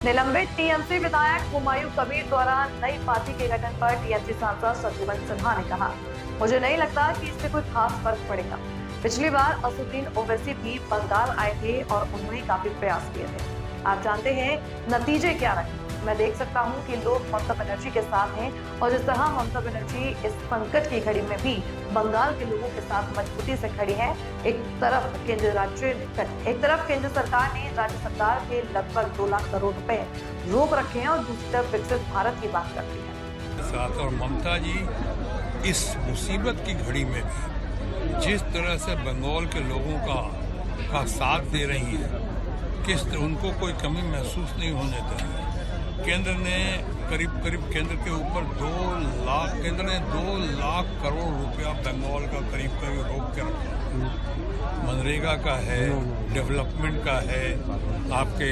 निलंबित टीएमसी विधायक हुमायूं कबीर द्वारा नई पार्टी के गठन पर टीएमसी सांसद शत्रुघ्न सिन्हा ने कहा, मुझे नहीं लगता कि इससे कोई खास फर्क पड़ेगा। पिछली बार असदुद्दीन ओवैसी भी बंगाल आए थे और उन्होंने काफी प्रयास किए थे। आप जानते हैं नतीजे क्या रहे। मैं देख सकता हूं कि लोग ममता बनर्जी के साथ हैं और जिस तरह ममता बनर्जी इस संकट की घड़ी में भी बंगाल के लोगों के साथ मजबूती से खड़ी है। एक तरफ केंद्र सरकार ने राज्य सरकार के लगभग 2 लाख करोड़ रुपए रोक रखे हैं और दूसरी तरफ विकसित भारत की बात करती है साथ। और ममता जी इस मुसीबत की घड़ी में जिस तरह से बंगाल के लोगों का साथ दे रही है, उनको कोई कमी महसूस नहीं होने देती। केंद्र ने करीब केंद्र के ऊपर 2 लाख करोड़ रुपया बंगाल का करीब रोक के रखा। मनरेगा का है, डेवलपमेंट का है, आपके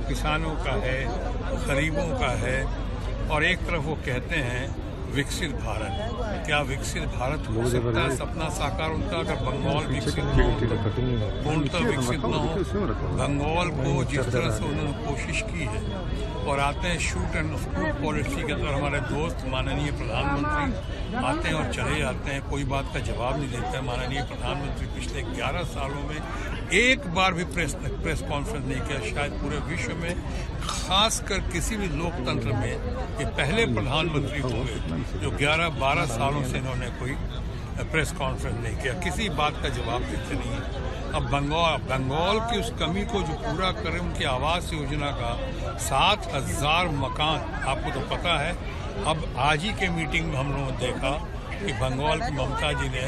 किसानों का है, गरीबों का है, और एक तरफ वो कहते हैं विकसित भारत। क्या विकसित भारत हो सकता है सपना साकार उनका अगर बंगाल विकसित न हो, पूर्णतः विकसित न हो? बंगाल को जिस तरह से उन्होंने कोशिश की है, और आते हैं शूट एंड स्कूट पॉलिसी के अंदर हमारे दोस्त माननीय प्रधानमंत्री आते हैं और चले जाते हैं, कोई बात का जवाब नहीं देते हैं। माननीय प्रधानमंत्री पिछले 11 सालों में एक बार भी प्रेस कॉन्फ्रेंस नहीं किया। शायद पूरे विश्व में, खासकर किसी भी लोकतंत्र में, ये पहले प्रधानमंत्री हुए जो 11-12 सालों से इन्होंने कोई प्रेस कॉन्फ्रेंस नहीं किया, किसी बात का जवाब देते नहीं है। अब बंगाल की उस कमी को जो पूरा करें, उनकी आवास योजना का 7,000 मकान, आपको तो पता है। अब आज ही के मीटिंग में हम लोगों ने देखा कि बंगाल की ममता जी ने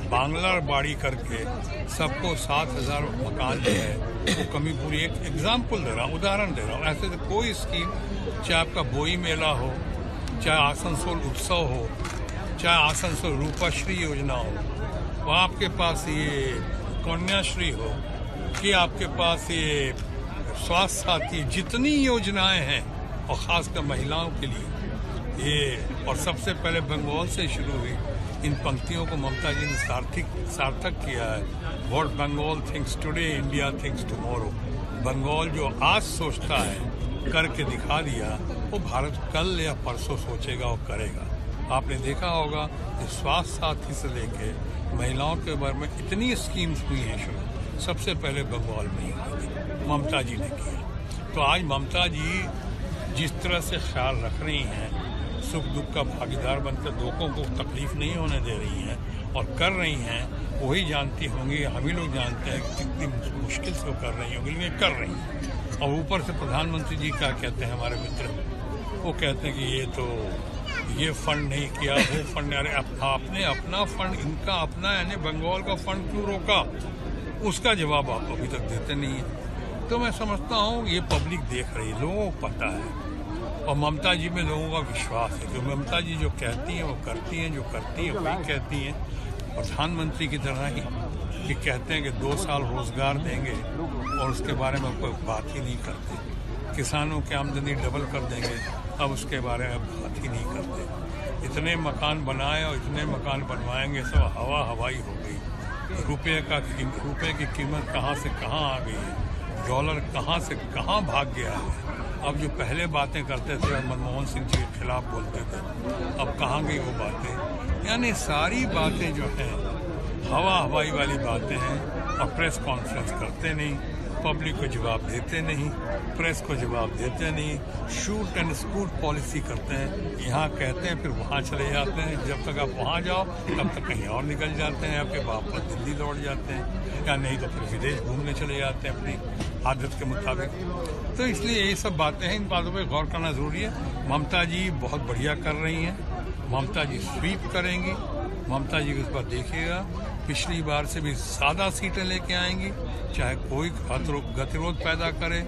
बांग्ला बाड़ी करके सबको 7,000 मकान जो है वो कमी पूरी। एक एग्जाम्पल दे रहा हूँ, उदाहरण दे रहा हूँ। ऐसे तो कोई स्कीम, चाहे आपका बोई मेला हो, चाहे आसनसोल उत्सव हो, चाहे आसनसोल रूपाश्री योजना हो, वहाँ आपके पास ये कन्याश्री हो, कि आपके पास ये स्वास्थ्य साथी, जितनी योजनाएं हैं, और खासकर महिलाओं के लिए ये, और सबसे पहले बंगाल से शुरू हुई। इन पंक्तियों को ममता जी ने सार्थक किया है। What Bengal thinks today, India thinks tomorrow. Bengal जो आज सोचता है करके दिखा दिया, वो भारत कल या परसों सोचेगा और करेगा। आपने देखा होगा कि स्वास्थ्य साथी से लेके महिलाओं के बारे में इतनी स्कीम्स हुई हैं शुरू, सबसे पहले बंगाल में ही हुई, ममता जी ने किया। तो आज ममता जी जिस तरह से ख्याल रख रही हैं, सुख दुख का भागीदार बनकर लोगों को तकलीफ नहीं होने दे रही हैं और कर रही हैं, वही जानती होंगी, हम ही लोग जानते हैं कि कितनी मुश्किल से वो कर रही होंगी, लेकिन कर रही हैं। और ऊपर से प्रधानमंत्री जी क्या कहते हैं, हमारे मित्र, वो कहते हैं कि ये फंड नहीं किया, वो फंड, अरे आपने अपना फंड, इनका अपना, यानी बंगाल का फंड क्यों रोका, उसका जवाब आप अभी तक देते नहीं है। तो मैं समझता हूँ ये पब्लिक देख रही है, लोगों को पता है, और ममता जी में लोगों का विश्वास है। जो ममता जी जो कहती हैं वो करती हैं, जो करती हैं वही कहती हैं। प्रधानमंत्री की तरह ही कि कहते हैं कि 2 साल रोजगार देंगे और उसके बारे में कोई बात ही नहीं करते। किसानों की आमदनी डबल कर देंगे, अब उसके बारे में बात ही नहीं करते। इतने मकान बनाए और इतने मकान बनवाएंगे, सब हवाई हो गई। रुपये की कीमत कहाँ से कहाँ आ गई है, डॉलर कहाँ से कहाँ भाग गया है। अब जो पहले बातें करते थे और मनमोहन सिंह जी के खिलाफ बोलते थे, अब कहाँ गई वो बातें। यानी सारी बातें जो हैं हवाई वाली बातें हैं, और प्रेस कॉन्फ्रेंस करते नहीं, पब्लिक को जवाब देते नहीं, प्रेस को जवाब देते नहीं, शूट एंड स्कूट पॉलिसी करते हैं। यहाँ कहते हैं फिर वहाँ चले जाते हैं, जब तक आप वहाँ जाओ तब तक कहीं और निकल जाते हैं, आपके वापस दिल्ली लौट जाते हैं, या नहीं तो फिर विदेश घूमने चले जाते हैं अपनी आदत के मुताबिक। तो इसलिए ये सब बातें हैं, इन बातों पर गौर करना ज़रूरी है। ममता जी बहुत बढ़िया कर रही हैं, ममता जी स्वीप करेंगी, ममता जी को इस बार देखिएगा पिछली बार से भी ज़्यादा सीटें लेके आएंगी, चाहे कोई गतिरोध पैदा करे,